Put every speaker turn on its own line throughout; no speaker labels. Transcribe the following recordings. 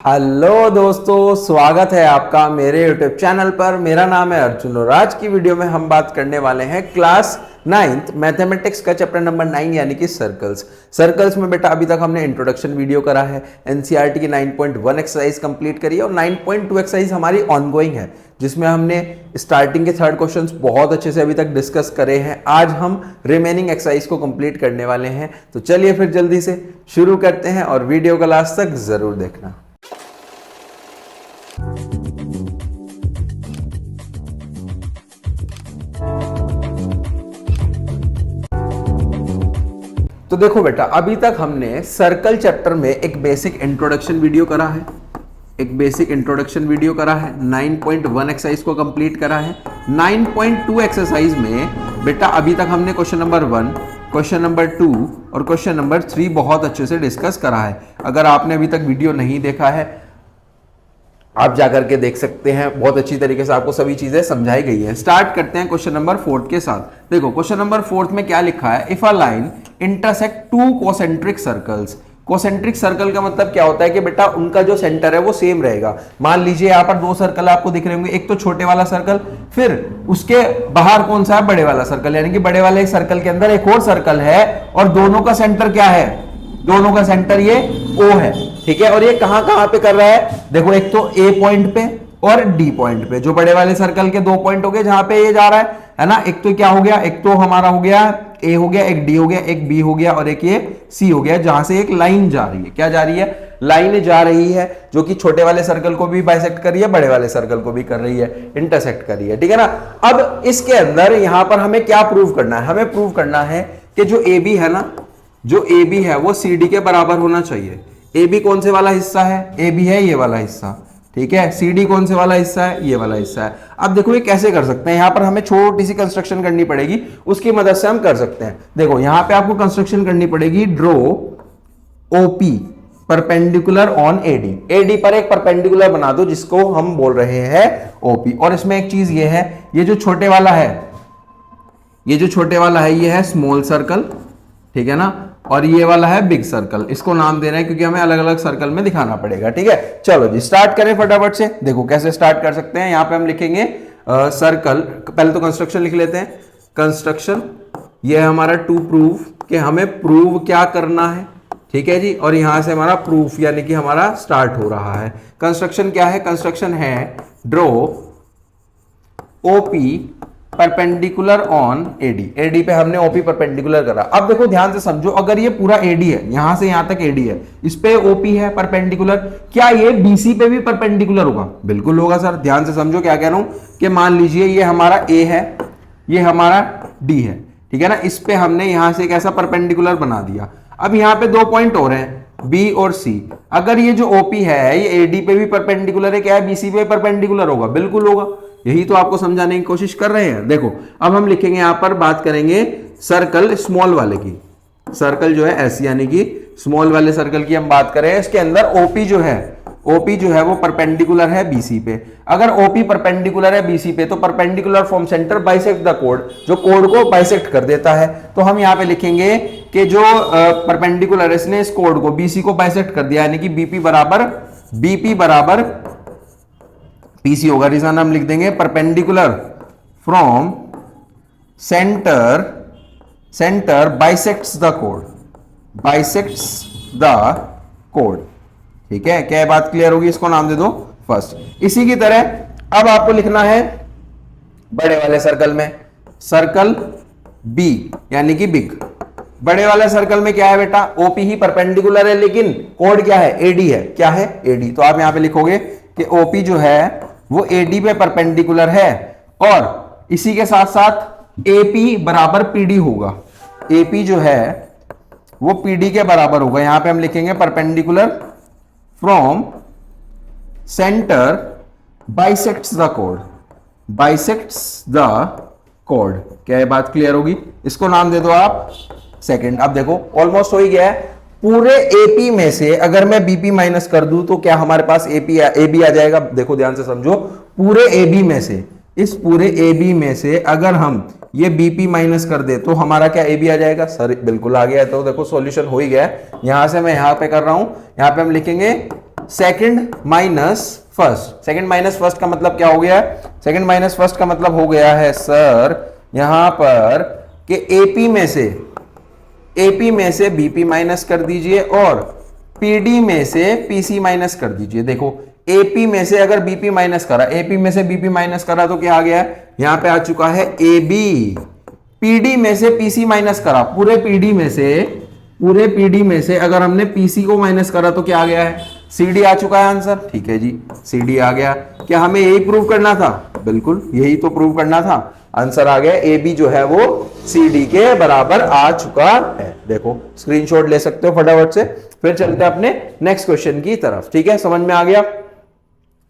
Hello दोस्तों, स्वागत है आपका मेरे YouTube चैनल पर। मेरा नाम है अर्जुन और आज की वीडियो में हम बात करने वाले हैं क्लास 9th मैथमेटिक्स का चैप्टर नंबर 9 यानी कि सर्कल्स में बेटा अभी तक हमने इंट्रोडक्शन वीडियो करा है, एनसीईआरटी की 9.1 एक्सरसाइज कंप्लीट करी है और 9.2 एक्सरसाइज हमारी ऑनगोइंग है जिसमें हमने स्टार्टिंग के 3 क्वेश्चंस बहुत अच्छे से अभी तक डिस्कस करे हैं। आज हम रिमेनिंग एक्सरसाइज को कंप्लीट करने वाले हैं, तो चलिए फिर जल्दी से शुरू करते हैं और वीडियो को लास्ट तक जरूर देखना। तो देखो बेटा, अभी तक हमने सर्कल चैप्टर में एक बेसिक इंट्रोडक्शन वीडियो करा है, 9.1 एक्सरसाइज को कंप्लीट करा है। 9.2 एक्सरसाइज में बेटा अभी तक हमने क्वेश्चन नंबर 1, क्वेश्चन नंबर 2 और क्वेश्चन नंबर 3 बहुत अच्छे से डिस्कस करा है। अगर आपने अभी तक वीडियो नहीं देखा है, आप जाकर के देख सकते हैं, बहुत अच्छी तरीके से आपको सभी चीजें समझाई गई है। स्टार्ट करते हैं क्वेश्चन नंबर 4 के साथ। देखो क्वेश्चन नंबर 4 में क्या लिखा है, if a line intersect 2 concentric circles. Concentric circle का मतलब क्या होता है कि बेटा उनका जो सेंटर है वो सेम रहेगा। मान लीजिए यहाँ पर 2 सर्कल आपको दिख रहे होंगे, एक तो छोटे वाला सर्कल, फिर उसके बाहर कौन सा है, बड़े वाला सर्कल, यानी कि बड़े वाले सर्कल के अंदर एक और सर्कल है और दोनों का सेंटर क्या है, दोनों का सेंटर ये O है, ठीक है। और ये कहां कहां पे कर रहा है, देखो एक तो A पॉइंट पे और D पॉइंट पे, जो बड़े वाले सर्कल के 2 पॉइंट हो गए जहां पे ये जा रहा है ना। एक तो क्या हो गया, एक तो हमारा हो गया A हो गया, एक D हो गया, एक B हो गया और एक ये C हो गया, जहां से एक लाइन जा रही है। क्या जा रही है, लाइन जा रही है जो कि छोटे वाले सर्कल को भी बाइसेक्ट कर रही है, बड़े वाले सर्कल को भी कर रही है, इंटरसेक्ट कर रही है, ठीक है ना। अब इसके अंदर यहां पर हमें क्या प्रूव करना है, हमें प्रूव करना है कि जो AB है ना, जो AB है वो CD के बराबर होना चाहिए। AB कौन से वाला हिस्सा है, AB है ये वाला हिस्सा, ठीक है। CD कौन से वाला हिस्सा है, ये वाला हिस्सा है। अब देखो ये कैसे कर सकते हैं, यहां पर हमें छोटी सी कंस्ट्रक्शन करनी पड़ेगी, उसकी मदद से हम कर सकते हैं। देखो यहां पे आपको कंस्ट्रक्शन करनी पड़ेगी, draw OP perpendicular on AD पर एक परपेंडिकुलर बना दो जिसको हम बोल रहे हैं OP। और इसमें एक चीज ये है, ये जो छोटे वाला है, ये है स्मॉल सर्कल, ठीक है ना, और ये वाला है बिग सर्कल। इसको नाम दे रहे हैं क्योंकि हमें अलग अलग सर्कल में दिखाना पड़ेगा, ठीक है। चलो जी स्टार्ट करें फटाफट से। देखो कैसे स्टार्ट कर सकते हैं, यहां पे हम लिखेंगे सर्कल, पहले तो कंस्ट्रक्शन लिख लेते हैं। कंस्ट्रक्शन ये है हमारा टू प्रूव, कि हमें प्रूव क्या करना है, ठीक है जी। और यहां से हमारा प्रूफ यानी कि हमारा स्टार्ट हो रहा है। कंस्ट्रक्शन क्या है, कंस्ट्रक्शन है draw OP perpendicular on AD पे हमने OP परपेंडिकुलर करा। अब देखो ध्यान से समझो, अगर ये पूरा AD है, यहां से यहां तक AD है, इस पे OP है परपेंडिकुलर, क्या ये BC पे भी परपेंडिकुलर होगा? बिल्कुल होगा सर। ध्यान से समझो क्या कह रहा हूं, कि मान लीजिए ये हमारा A है, ये हमारा D है, ठीक है ना। इस पे हमने यहां से एक ऐसा परपेंडिकुलर बना दिया। अब यहां पे 2 पॉइंट और हैं, B और C। अगर ये जो OP है ये AD पे भी परपेंडिकुलर है, क्या है, BC पे परपेंडिकुलर होगा? बिल्कुल होगा। यही तो आपको समझाने की कोशिश कर रहे हैं। देखो अब हम लिखेंगे, यहां पर बात करेंगे सर्कल स्मॉल वाले की, सर्कल जो है S यानी कि स्मॉल वाले सर्कल की हम बात करें। इसके अंदर OP जो है वो परपेंडिकुलर है BC पे। अगर OP परपेंडिकुलर है BC पे तो perpendicular from centre bisect the code, जो कोड को बाइसेक्ट कर देता है। तो हम यहां पे लिखेंगे कि जो परपेंडिकुलर है इसने इस कोड को BC को बाइसेक्ट कर दिया, यानी कि BP बराबर PC होगा। रीजन हम लिख देंगे perpendicular from centre bisects the code, ठीक है। क्या बात क्लियर होगी, इसको नाम दे दो फर्स्ट। इसी की तरह अब आपको लिखना है बड़े वाले सर्कल में, सर्कल B यानी कि बिग। बड़े वाले सर्कल में क्या है बेटा, OP ही परपेंडिकुलर है लेकिन कोड क्या है, AD है। क्या है, AD। तो आप यहां पे लिखोगे कि OP जो है वो AD पे परपेंडिकुलर है और इसी के साथ साथ AP बराबर PD होगा। AP जो है वो PD के बराबर होगा। यहां पे हम लिखेंगे perpendicular from centre bisects the code. क्या ये बात क्लियर होगी, इसको नाम दे दो आप सेकंड। अब देखो ऑलमोस्ट हो ही गया है। पूरे AP में से अगर मैं BP माइनस कर दूं तो क्या हमारे पास AB आ जाएगा? देखो ध्यान से समझो, पूरे AB में से, इस पूरे AB में से अगर हम ये BP माइनस कर दे तो हमारा क्या AB आ जाएगा? सर बिल्कुल आ गया। तो देखो सॉल्यूशन हो ही गया है। यहां से मैं यहां पे कर रहा हूं, यहां पे हम लिखेंगे second minus first. Second minus first का मतलब क्या हो गया? सेकंड माइनस फर्स्ट का मतलब हो गया है सर यहां पर कि एपी में से बीपी माइनस कर दीजिए और पीडी में से पीसी माइनस कर दीजिए। देखो एपी में से अगर बीपी माइनस करा, एपी में से बीपी माइनस करा तो क्या आ गया? यहां पे आ चुका है एबी। पीडी में से पीसी माइनस करा, पूरे पीडी में से अगर हमने पीसी को माइनस करा तो क्या आ गया है? सीडी आ चुका है आंसर। ठीक है जी, सीडी आ गया। क्या हमें यही प्रूव करना था? बिल्कुल यही तो प्रूव करना था। आंसर आ गया ए बी जो है वो सी डी के बराबर आ चुका है। देखो स्क्रीनशॉट ले सकते हो फटाफट से। फिर चलते हैं अपने नेक्स्ट क्वेश्चन की तरफ। ठीक है, समझ में आ गया?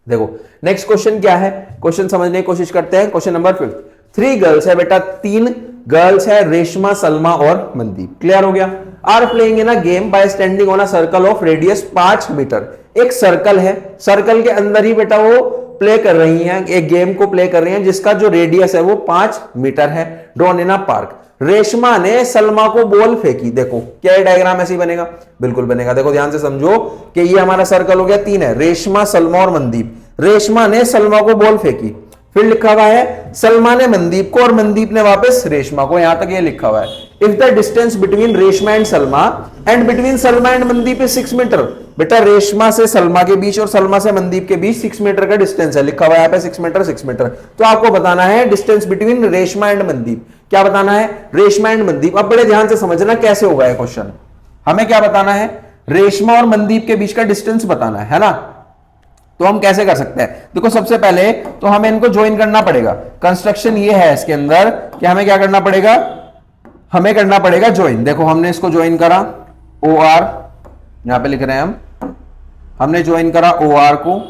देखो नेक्स्ट क्वेश्चन क्या है, क्वेश्चन समझने की कोशिश करते हैं। क्वेश्चन नंबर 5, 3 गर्ल्स है बेटा, 3 गर्ल्स है, रेशमा, सलमा और मनदीप। क्लियर हो गया? Are playing in a game by standing on a circle of radius 5 metre. एक सर्कल है, सर्कल के अंदर ही बेटा वो प्ले कर रही हैं, एक गेम को प्ले कर रही हैं जिसका जो रेडियस है वो 5 मीटर है। Drawn in a park. Reshma ने सलमा को बॉल फेंकी। देखो क्या ये डायग्राम ऐसे ही बनेगा? बिल्कुल बनेगा। देखो ध्यान से समझो कि ये हमारा सर्कल हो गया, 3 है, रेशमा, सलमा और मनदीप। रेशमा ने सलमा को बॉल फेंकी, फिर लिखा हुआ है सलमा ने मनदीप को और मनदीप ने वापस रेशमा को। यहां तक ये लिखा हुआ है if the distance between Reshma and Salma and between Salma and Mandeep is 6 metre. बेटा रेशमा से सलमा के बीच और सलमा से मनदीप के बीच 6 मीटर का डिस्टेंस है, लिखा हुआ है यहाँ पे 6 मीटर 6 मीटर। तो आपको बताना है distance between Reshma and Mandeep. क्या बताना है? रेशमा एंड मनदीप। अब बड़े ध्यान से समझना कैसे होगा ये क्वेश्चन। हमें क्या बताना है? रेशमा और मनदीप के बीच का डिस्टेंस बताना है ना? तो हम कैसे कर सकते हैं? देखो सबसे पहले तो हमें इनको ज्वाइन करना पड़ेगा। कंस्ट्रक्शन ये है इसके अंदर कि हमें क्या करना पड़ेगा? हमें करना पड़ेगा ज्वाइन। देखो हमने इसको ज्वाइन करा ओ आर, यहां पे लिख रहे हैं हमने ज्वाइन करा ओ आर को,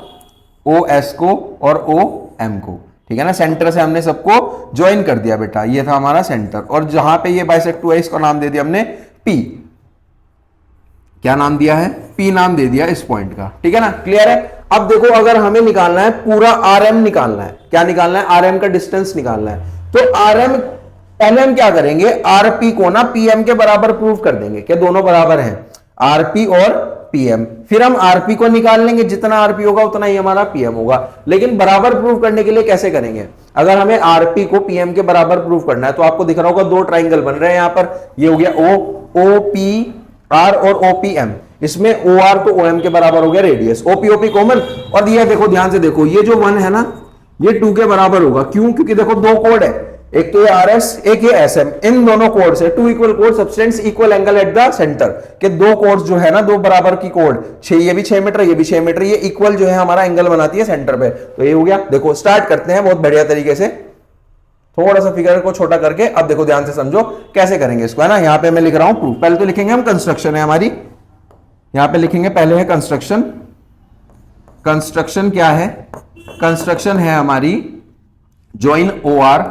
ओ एस को और ओ एम को। ठीक है ना? सेंटर से हमने सबको ज्वाइन कर दिया बेटा। ये था हमारा सेंटर और जहां पे ये बाइसेक्ट हुआ इसका नाम दे दिया हमने पी। क्या नाम दिया है? पी नाम दे दिया इस पॉइंट का। ठीक है ना? क्लियर है? अब देखो अगर हमें निकालना है पूरा आरएम निकालना है। क्या निकालना है? आरएम का डिस्टेंस निकालना है। तो आरएम पहले हम क्या करेंगे? आरपी को ना पीएम के बराबर प्रूव कर देंगे कि दोनों बराबर हैं, आरपी और पीएम। फिर हम आरपी को निकाल लेंगे, जितना आरपी होगा उतना ही हमारा पीएम होगा। लेकिन बराबर प्रूव करने के लिए कैसे करेंगे? अगर हमें आरपी को पीएम के बराबर प्रूव करना है तो आपको दिख रहा होगा 2 ट्राइंगल बन रहे हैं यहां पर। ये हो गया ओ पी आर और ओपीएम। इसमें ओ आर तो ओ एम के बराबर हो गया रेडियस, ओपी कॉमन। और ये देखो ध्यान से देखो, ये जो 1 है ना ये 2 के बराबर होगा। क्यों? क्योंकि देखो 2 कोड है, एक तो ये आर एस, एक ये एस एम। इन दोनों कोड से 2 equal code substance equal angle at the centre के 2 कोड जो है ना, 2 बराबर की कोड, 6 ये भी 6 मीटर ये भी 6 मीटर, ये इक्वल जो है हमारा एंगल बनाती है सेंटर पे। तो ये हो गया। देखो स्टार्ट करते हैं बहुत बढ़िया तरीके से, थोड़ा सा फिगर को छोटा करके। अब देखो ध्यान से समझो कैसे करेंगे इसको, है ना? यहां पे मैं लिख रहा हूं प्रूफ। पहले तो लिखेंगे हम कंस्ट्रक्शन है हमारी, यहां पे लिखेंगे पहले है कंस्ट्रक्शन। कंस्ट्रक्शन क्या है? कंस्ट्रक्शन है हमारी ज्वाइन ओ आर,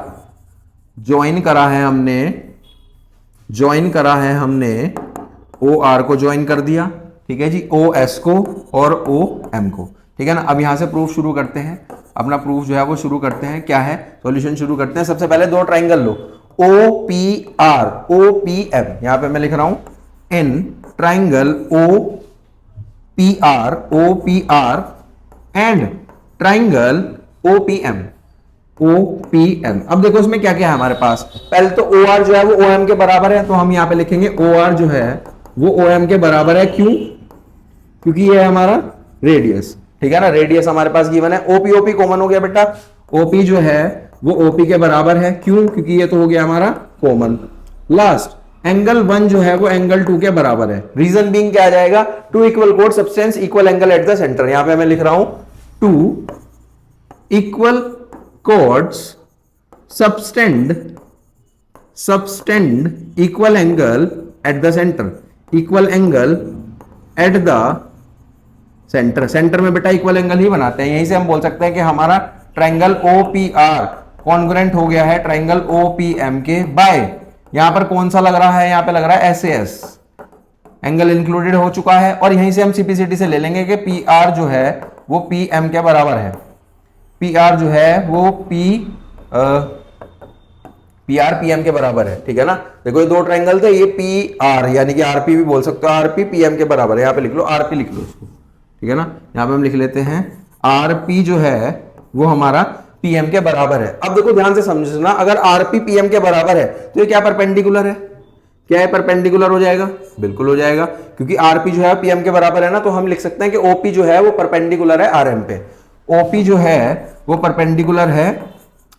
ज्वाइन करा है हमने ओ आर को ज्वाइन कर दिया। ठीक है जी, ओ एस को और ओ एम को। ठीक है ना? अब यहां से प्रूफ शुरू करते हैं, अपना प्रूफ जो है वो शुरू करते हैं। क्या है? सॉल्यूशन शुरू करते हैं। सबसे पहले 2 ट्राइंगल लो, O P R, O P M. यहां पे मैं लिख रहा हूं in triangle O P R and triangle O P M. अब देखो इसमें क्या क्या है हमारे पास। पहले तो ओ आर जो है वो ओ एम के बराबर है, तो हम यहां पे लिखेंगे ओ आर जो है वो ओ एम के बराबर है। क्यों? क्योंकि ये है हमारा रेडियस। ठीक है ना? रेडियस हमारे पास गिवन है। ओपी कॉमन हो गया बेटा, ओपी जो है वो ओपी के बराबर है। क्यों? क्योंकि ये तो हो गया हमारा कॉमन। लास्ट एंगल 1 जो है वो एंगल 2 के बराबर है। रीजन बीइंग क्या आ जाएगा? 2 equal code substance equal angle at the centre. यहां पे मैं लिख रहा हूं 2 equal codes subtended equal angle at the centre, equal angle at the centre. Centre में बेटा इक्वल एंगल ही बनाते हैं। यहीं से हम बोल सकते हैं कि हमारा ट्राइंगल ओपीआर कॉन्ग्रुएंट हो गया है ट्राइंगल ओपीएम के बाय, यहां पर कौन सा लग रहा है? यहां पे लग रहा है एसएएस, एंगल इंक्लूडेड हो चुका है। और यहीं से हम सीपीसीटी से ले लेंगे कि पी आर जो है वो पी एम के बराबर है। पी आर जो है वो पी आर पी एम के बराबर है। ठीक है ना? देखो ये 2 ट्राइंगल थे, ये पी आर यानी कि आरपी भी बोल सकते हो, आरपी पी एम के बराबर है। यहां पे लिख लो आरपी, लिख लो इसको। ठीक है ना। यहाँ पे हम लिख लेते हैं आरपी जो है वो हमारा पीएम के बराबर है। अब देखो ध्यान से समझना, अगर आरपी पीएम के बराबर है तो ये क्या परपेंडिकुलर है? क्या है परपेंडिकुलर हो जाएगा? बिल्कुल हो जाएगा, क्योंकि आरपी जो है पीएम के बराबर है ना, तो हम लिख सकते हैं कि ओपी जो है वो परपेंडिकुलर है आरएम पे। ओपी जो है वो परपेंडिकुलर है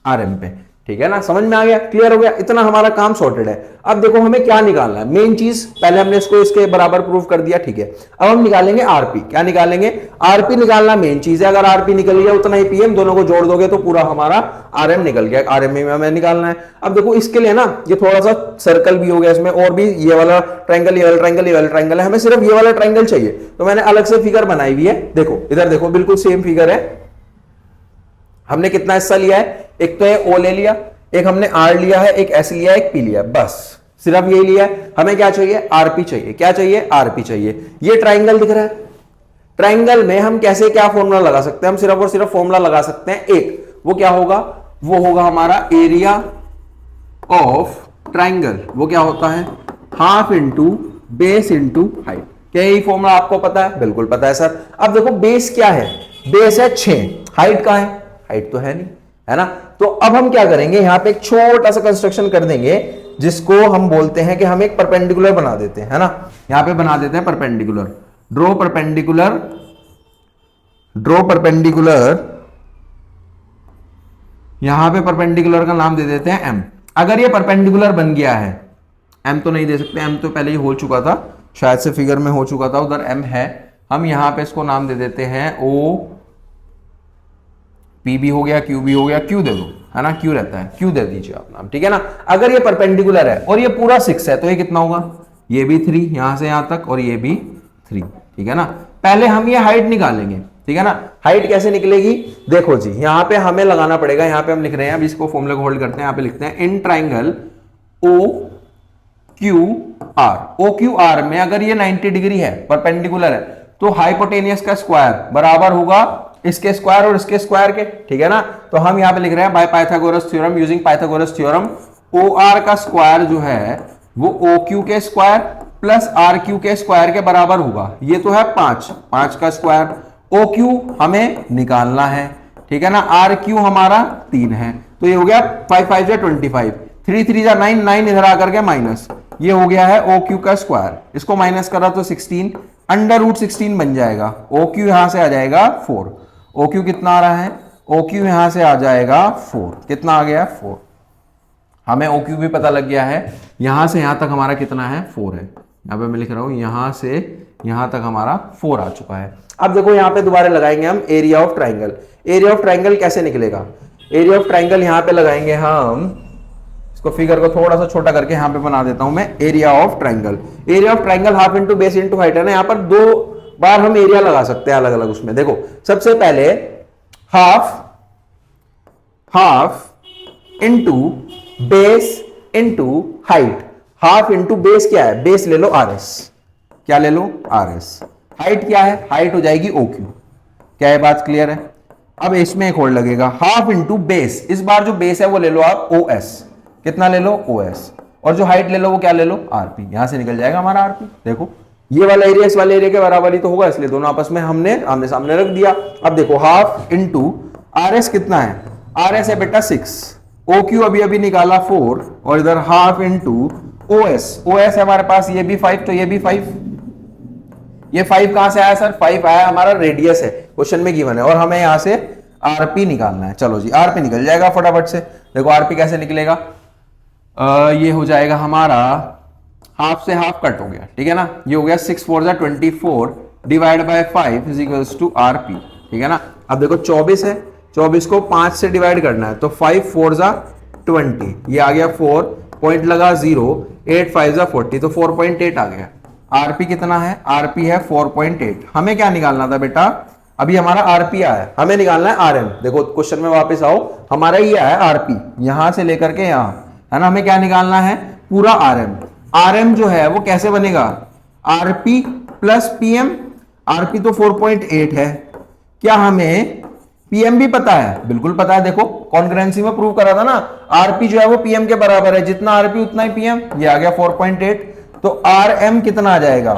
आरएम पे, ठीक है ना। समझ में आ गया? क्लियर हो गया? इतना हमारा काम सॉर्टेड है। अब देखो हमें क्या निकालना है, मेन चीज पहले हमने इसको इसके बराबर प्रूव कर दिया, ठीक है। अब हम निकालेंगे आरपी। क्या निकालेंगे? आरपी निकालना मेन चीज है। अगर आरपी निकल गया उतना ही पीएम, दोनों को जोड़ दोगे तो पूरा हमारा आरएम निकल गया। आरएम में हमें निकालना है। अब देखो इसके लिए ना ये थोड़ा सा सर्कल भी हो गया इसमें, और भी ये वाला ट्रायंगल, ये वाला ट्रायंगल, ये वाला ट्रायंगल है, हमें सिर्फ ये वाला ट्रायंगल चाहिए, तो मैंने अलग से फिगर बनाई हुई है। देखो इधर देखो, बिल्कुल सेम फिगर है। हमने कितना हिस्सा लिया है? एक तो ये ओ ले लिया, एक हमने आर लिया है, एक एस लिया है, एक पी लिया है, बस सिर्फ यही लिया है। हमें क्या चाहिए? आरपी चाहिए। क्या चाहिए? आरपी चाहिए। ये ट्रायंगल दिख रहा है, ट्रायंगल में हम कैसे क्या फॉर्मूला लगा सकते हैं? हम सिर्फ और सिर्फ फॉर्मूला लगा सकते हैं एक, वो क्या होगा? वो होगा हमारा एरिया ऑफ ट्रायंगल। वो क्या होता है? Half into base into height. क्या यही फॉर्मूला आपको पता है? बिल्कुल पता है सर। अब देखो बेस क्या है? बेस है 6, हाइट कहां है? हाइट तो है नहीं, है ना। तो अब हम क्या करेंगे, यहां पे एक छोटा सा कंस्ट्रक्शन कर देंगे जिसको हम बोलते हैं कि हम एक परपेंडिकुलर बना देते हैं, है ना। यहां पे बना देते हैं perpendicular, draw perpendicular, draw perpendicular. यहां पे परपेंडिकुलर का नाम दे देते हैं एम। अगर ये परपेंडिकुलर बन गया है, एम तो नहीं दे सकते, एम तो पहले ही हो चुका था, शायद से फिगर में हो चुका था, उधर एम है। हम यहां पे इसको नाम दे देते हैं ओ, पी भी हो गया, क्यू भी हो गया, क्यू दे दो, है ना, क्यू रहता है, क्यू दे दीजिए आप नाम, ठीक है ना। अगर ये परपेंडिकुलर है और ये पूरा 6 है तो ये कितना होगा? ये भी 3 यहां से यहां तक, और ये भी 3, ठीक है ना। पहले हम ये हाइट निकालेंगे, ठीक है ना। हाइट कैसे निकलेगी? देखो जी, यहां पे हमें लगाना पड़ेगा, यहां पे हम लिख रहे हैं, अब इसको फॉर्मूले को होल्ड करते हैं, यहां पे लिखते हैं in triangle O Q R. O Q R में अगर ये 90 डिग्री है, परपेंडिकुलर है, तो हाइपोटेनियस का स्क्वायर बराबर होगा इसके स्क्वायर और इसके स्क्वायर के, ठीक है ना। तो हम यहां पे लिख रहे हैं by Pythagoras theorem, using Pythagoras theorem, O R का स्क्वायर जो है वो ओ क्यू के स्क्वायर प्लस आर क्यू के स्क्वायर के बराबर होगा। ये तो है 5 का स्क्वायर। ओ क्यू हमें निकालना है, ठीक है ना। आर क्यू हमारा 3 है, तो ये हो गया 5 5 जा 25, 3 3 जा 9, 9 इधर आकर के माइनस, ये हो गया है ओ क्यू का स्क्वायर। इसको माइनस करा तो 16, अंडर रूट 16 बन जाएगा। ओ क्यू यहां से आ जाएगा 4। ओ क्यू कितना आ रहा है? ओ क्यू यहां से आ जाएगा 4। कितना आ गया? 4। हमें ओ क्यू भी पता लग गया है। यहां से यहां तक हमारा कितना है? 4 है। यहां पे मैं लिख रहा हूं यहां से यहां तक हमारा 4 आ चुका है। अब देखो यहां पे दोबारा लगाएंगे हम area of triangle. Area of triangle कैसे निकलेगा? एरिया ऑफ ट्राइंगल यहां पे लगाएंगे हम, इसको फिगर को थोड़ा सा छोटा करके यहां पे बना देता हूं मैं, area of triangle. Area of triangle half into base into height है ना। यहां पर 2 बार हम एरिया लगा सकते हैं अलग अलग उसमें। देखो सबसे पहले half into base into height. Half into base क्या है? बेस ले लो आरएस। क्या ले लो? आरएस। हाइट क्या है? हाइट हो जाएगी ओ क्यू। क्या है बात क्लियर है? अब इसमें एक और लगेगा हाफ इंटू बेस। इस बार जो बेस है वो ले लो आप ओ एस। कितना ले लो? O S. और जो हाइट ले लो वो क्या ले लो? आरपी। यहां से निकल जाएगा हमारा आरपी। देखो ये वाला एरिया इस वाले एरिया के बराबर ही तो होगा, इसलिए दोनों आपस में हमने आमने सामने रख दिया। अब देखो हाफ इंटू आर एस कितना है? आर एस है बेटा 6, ओ क्यू अभी अभी निकाला 4, और इधर half into O S. O S है हमारे पास, ये भी 5, तो ये भी 5। ये 5 कहां से आया सर? 5 आया हमारा रेडियस है, क्वेश्चन में गिवन है, और हमें यहां से आरपी निकालना है। चलो जी आरपी निकल जाएगा फटाफट से। देखो आरपी कैसे निकलेगा? ये हो जाएगा हमारा हाफ से हाफ कट हो गया, ठीक है ना। ये हो गया 6 4 जा 24 divide by 5 is equals to RP, ठीक है ना। अब देखो 24 है, 24 को 5 से डिवाइड करना है, तो 5 4 जा 20, ये आ गया 4, पॉइंट लगा 0, 8 5 जा 40, तो 4.8 आ गया। आरपी कितना है? आरपी है 4.8। हमें क्या निकालना था बेटा? अभी हमारा आरपी आया है, हमें निकालना है आरएम। देखो क्वेश्चन में वापस आओ, हमारा ये आया आरपी यहां से लेकर के यहां, है ना। हमें क्या निकालना है? पूरा आरएम। आरएम जो है वो कैसे बनेगा? RP plus PM. आरपी तो 4.8 है। क्या हमें पीएम भी पता है? बिल्कुल पता है। देखो कॉन्ग्रुएंसी में प्रूव करा था ना, आरपी जो है वो पीएम के बराबर है, जितना आरपी उतना ही पीएम। ये आ गया 4.8, तो आरएम कितना आ जाएगा?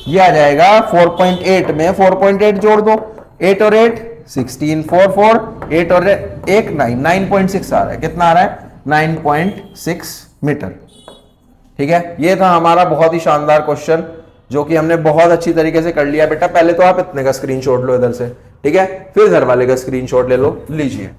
ये आ जाएगा 4.8 में 4.8 जोड़ दो, 8 और 8 16, 4 4 8 और 1 9, 9.6 आ रहा है। कितना आ रहा है? 9.6 मीटर। ठीक है, ये था हमारा बहुत ही शानदार क्वेश्चन जो कि हमने बहुत अच्छी तरीके से कर लिया बेटा। पहले तो आप इतने का स्क्रीनशॉट लो इधर से, ठीक है, फिर इधर वाले का स्क्रीनशॉट ले लो, लीजिए।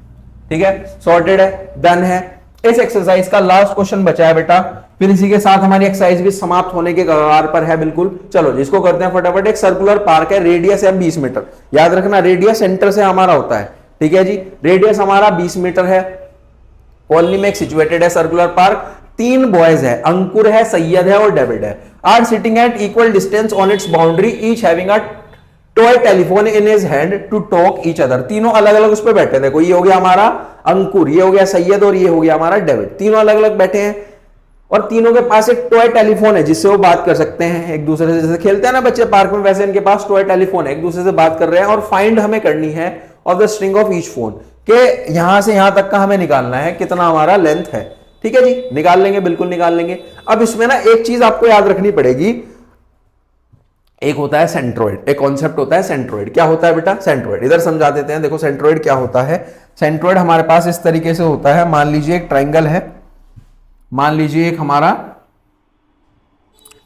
ठीक है, सॉर्टेड है, डन है। इस एक्सरसाइज का लास्ट क्वेश्चन बचा है बेटा, फिर इसी के साथ हमारी एक्सरसाइज भी समाप्त होने के कगार पर है बिल्कुल। चलो जिसको करते हैं फटाफट। एक सर्कुलर पार्क है, रेडियस है 20 मीटर। याद रखना रेडियस सेंटर से हमारा होता है। ठीक है जी, रेडियस हमारा 20 मीटर है। कॉलोनी में एक सिचुएटेड है सर्कुलर पार्क। 3 बॉयज है, अंकुर है, सैयद है और डेविड है। Are sitting at equal distance on its boundary, each having a toy telephone in his hand to talk each other. तीनों अलग अलग उस पर बैठे। देखो ये हो गया हमारा अंकुर, ये हो गया सैयद और ये हो गया हमारा डेविड। तीनों अलग अलग बैठे हैं और तीनों के पास एक टॉय टेलीफोन है जिससे वो बात कर सकते हैं एक दूसरे से। जैसे खेलते हैं ना बच्चे पार्क में, वैसे इनके पास टॉय टेलीफोन है, एक दूसरे से बात कर रहे हैं। और फाइंड हमें करनी है of the string of each phone, के यहां से यहां तक का हमें निकालना है कितना हमारा लेंथ है। ठीक है जी, निकाल लेंगे, बिल्कुल निकाल लेंगे। अब इसमें ना एक चीज आपको याद रखनी पड़ेगी, एक होता है सेंट्रोइड, एक कॉन्सेप्ट होता है सेंट्रोइड। क्या होता है बेटा? सेंट्रोइड। इधर समझा देते हैं। देखो सेंट्रोइड क्या होता है। सेंट्रोइड हमारे पास इस तरीके से होता है। मान लीजिए एक ट्राइंगल है, मान लीजिए एक हमारा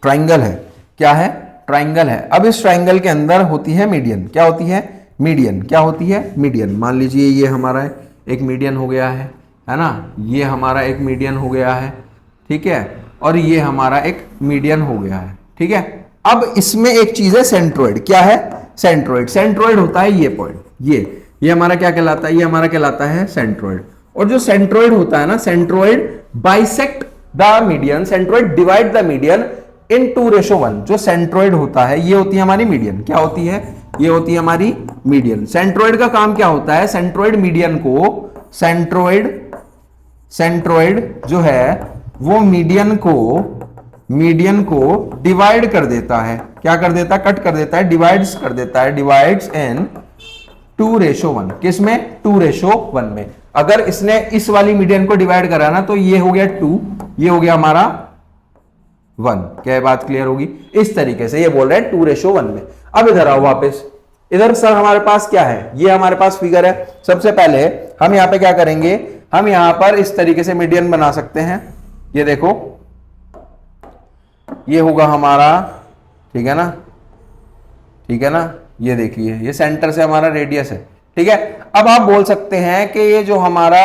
ट्राइंगल है। क्या है? ट्राइंगल है। अब इस ट्राइंगल के अंदर होती है मीडियन। क्या होती है? मीडियन। क्या होती है? मीडियन। मान लीजिए ये हमारा एक मीडियन हो गया है ना, ये हमारा एक मीडियन हो गया है। ठीक है, और ये हमारा एक मीडियन हो गया है। ठीक है, अब इसमें एक चीज है सेंट्रोइड। क्या है? सेंट्रोइड। सेंट्रोइड होता है ये पॉइंट, ये हमारा क्या कहलाता है? ये हमारा कहलाता है सेंट्रोइड। और जो सेंट्रोइड होता है ना, centroid bisect the median, centroid divide the median in 2:1। जो सेंट्रोइड होता है ये होती है हमारी मीडियन। क्या होती है? ये होती है हमारी मीडियन। सेंट्रोइड का काम क्या होता है? सेंट्रोइड मीडियन को, सेंट्रोइड जो है वो मीडियन को डिवाइड कर देता है। क्या कर देता है? कट कर देता है, डिवाइड्स कर देता है, डिवाइड्स इन 2:1। किसमें? 2:1 में। अगर इसने इस वाली मीडियन को डिवाइड करा ना तो ये हो गया 2, ये हो गया हमारा 1। क्या बात क्लियर होगी? इस तरीके से ये बोल रहे हैं 2:1 में। अब इधर आओ वापस। इधर सर हमारे पास क्या है? ये हमारे पास फिगर है। सबसे पहले हम यहां पे क्या करेंगे? हम यहां पर इस तरीके से मीडियन बना सकते हैं। ये देखो, ये होगा हमारा, ठीक है ना, ठीक है ना, ये देखिए ये सेंटर से हमारा रेडियस है। ठीक है, अब आप बोल सकते हैं कि ये जो हमारा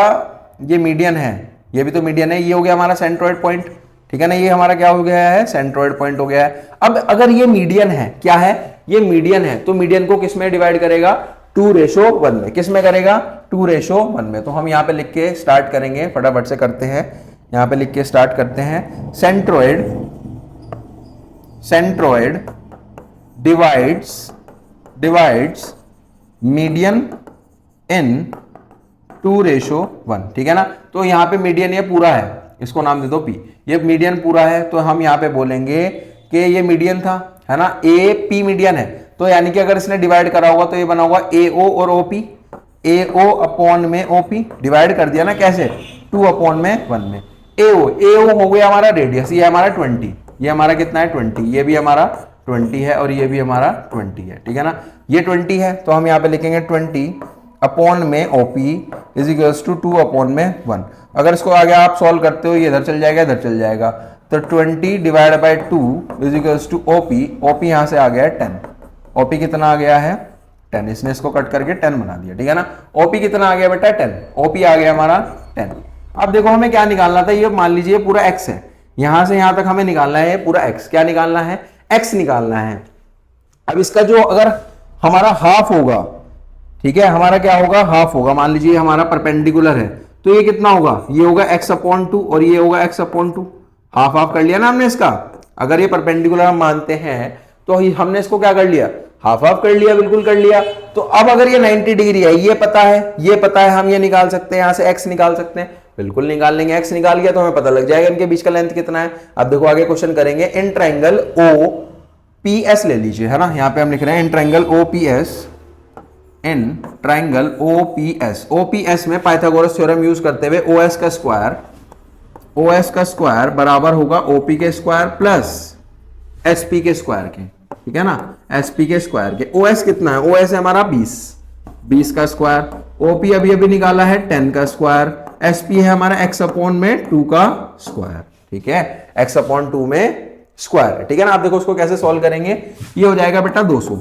ये मीडियन है, ये भी तो मीडियन है, ये हो गया हमारा सेंट्रोइड पॉइंट। ठीक है ना, ये हमारा क्या हो गया है? सेंट्रोइड पॉइंट हो गया है। अब अगर ये मीडियन है, क्या है? ये मीडियन है, तो मीडियन को किस में डिवाइड करेगा? 2:1 में। किस में करेगा? 2:1 में। तो हम यहां पे लिख के स्टार्ट करेंगे, फटाफट से करते हैं। यहां पे लिख के स्टार्ट करते हैं। Centroid divides median in 2:1। ठीक है ना, तो यहां पे मीडियन ये पूरा है, इसको नाम दे दो P। ये मीडियन पूरा है, तो हम यहां पे बोलेंगे कि ये मीडियन था, है ना, AP मीडियन है। तो यानी कि अगर इसने डिवाइड करा होगा तो ये बना होगा AO और OP, AO अपॉन में OP। डिवाइड कर दिया ना, कैसे? 2/1 में। AO हो गया हमारा रेडियस, ये हमारा 20, ये हमारा कितना है? 20। ये भी हमारा 20 है और ये भी हमारा 20 है। ठीक है ना, ये 20 है, तो हम यहाँ पे लिखेंगे 20 अपॉन में OP इज इक्वल्स टू 2/1 में 1। अगर इसको आगे आप सॉल्व करते हो, ये इधर चल जाएगा, इधर चल जाएगा, तो 20 divide by 2 is equals to OP यहां से आ गया है 10। OP कितना आ गया है? 10। इसने इसको कट करके 10 बना दिया। ठीक है ना, OP कितना आ गया बेटा? 10। OP आ गया हमारा 10। अब देखो हमें क्या निकालना था? ये मान लीजिए पूरा x है, यहां से यहां तक हमें निकालना है पूरा x। क्या निकालना है? x निकालना है। अब इसका जो अगर हमारा हाफ होगा, ठीक है, हमारा क्या होगा? हाफ होगा। मान लीजिए हमारा परपेंडिकुलर है, तो ये कितना होगा? ये होगा x/2 और ये होगा x/2। हाफ हाफ कर लिया ना हमने इसका। अगर ये परपेंडिकुलर हम मानते हैं तो हमने इसको क्या कर लिया? हाफ हाफ कर लिया, बिल्कुल कर लिया। तो अब अगर ये 90 डिग्री है, ये पता है, ये पता है, हम ये निकाल सकते हैं, यहां से x निकाल सकते हैं, बिल्कुल निकाल लेंगे। x निकाल गया तो हमें पता लग जाएगा इनके बीच का लेंथ कितना है। अब देखो आगे क्वेश्चन करेंगे। इन ट्राइंगल OPS ले लीजिए, है ना, यहां पे हम लिख रहे हैं इन ट्राइंगल OPS में पाइथागोरस थ्योरम यूज करते हुए OS का स्क्वायर बराबर होगा OP के स्क्वायर प्लस SP के स्क्वायर के। ठीक है ना, एसपी के स्क्वायर के। ओएस कितना है, ओएस है हमारा 20 का स्क्वायर। ओपी अभी अभी निकाला है 10 का स्क्वायर। एसपी है हमारा x अपॉन में 2 का स्क्वायर, ठीक है, x अपॉन 2 में स्क्वायर, ठीक है ना। आप देखो उसको कैसे सॉल्व करेंगे, ये हो जाएगा बेटा 200,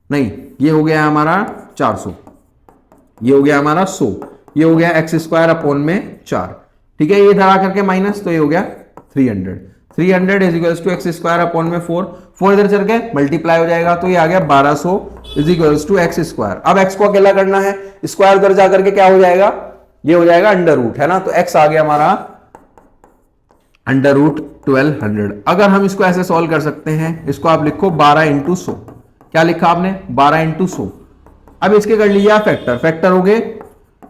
नहीं ये हो गया हमारा 400, ये हो गया हमारा 100, ये हो गया एक्स स्क्वायर अपॉन में 4, ठीक है, ये इधर आकर के माइनस, तो ये हो गया 300 is equals to X square upon में 4 इधर चल के मल्टीप्लाई हो जाएगा, तो ये आ गया 1200 is equals to X square. अब एक्स को अकेला करना है, स्क्वायर उधर जाकर के क्या हो जाएगा, ये हो जाएगा अंडर रूट, है ना, तो एक्स आ गया हमारा अंडर रूट 1200। अगर हम इसको ऐसे सॉल्व कर सकते हैं, इसको आप लिखो 12 इंटू 100, क्या लिखा आपने 12 इंटू 100। अब इसके कर लीजिए आप फैक्टर, फैक्टर हो गए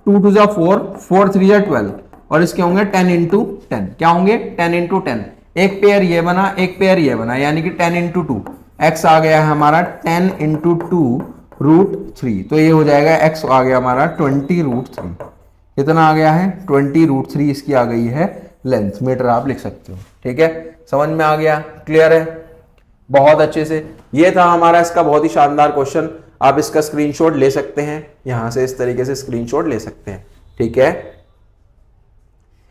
2 2 जा 4, 4 3 जा 12, और इसके होंगे 10 इंटू 10, क्या होंगे 10 इंटू 10, एक पेयर ये बना, एक पेयर ये बना, यानी कि 10 इंटू 2, एक्स आ गया है हमारा 10 इंटू 2 रूट 3, तो ये हो जाएगा एक्स आ गया हमारा 20 रूट 3, कितना आ गया है 20 रूट 3, इसकी आ गई है लेंथ, मीटर आप लिख सकते हो, ठीक है, समझ में आ गया, क्लियर है, बहुत अच्छे से। ये था हमारा इसका बहुत ही शानदार क्वेश्चन, आप इसका स्क्रीनशॉट ले सकते हैं, यहां से इस तरीके से स्क्रीनशॉट ले सकते हैं, ठीक है।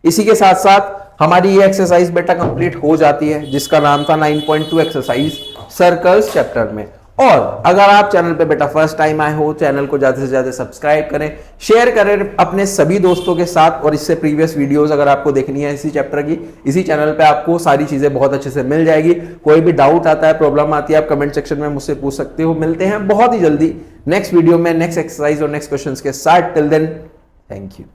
इसी के साथ साथ हमारी ये एक्सरसाइज बेटा कंप्लीट हो जाती है, जिसका नाम था 9.2 एक्सरसाइज सर्कल्स चैप्टर में। और अगर आप चैनल पे बेटा फर्स्ट टाइम आए हो, चैनल को ज्यादा से ज्यादा सब्सक्राइब करें, शेयर करें अपने सभी दोस्तों के साथ, और इससे प्रीवियस वीडियोस अगर आपको देखनी है इसी चैप्टर की, इसी चैनल पे आपको सारी चीजें बहुत अच्छे से मिल जाएगी। कोई भी डाउट आता है, प्रॉब्लम आती है, आप कमेंट सेक्शन में मुझसे पूछ सकते हो। मिलते हैं बहुत ही जल्दी नेक्स्ट वीडियो में नेक्स्ट एक्सरसाइज और नेक्स्ट क्वेश्चन के साथ। Till then thank you.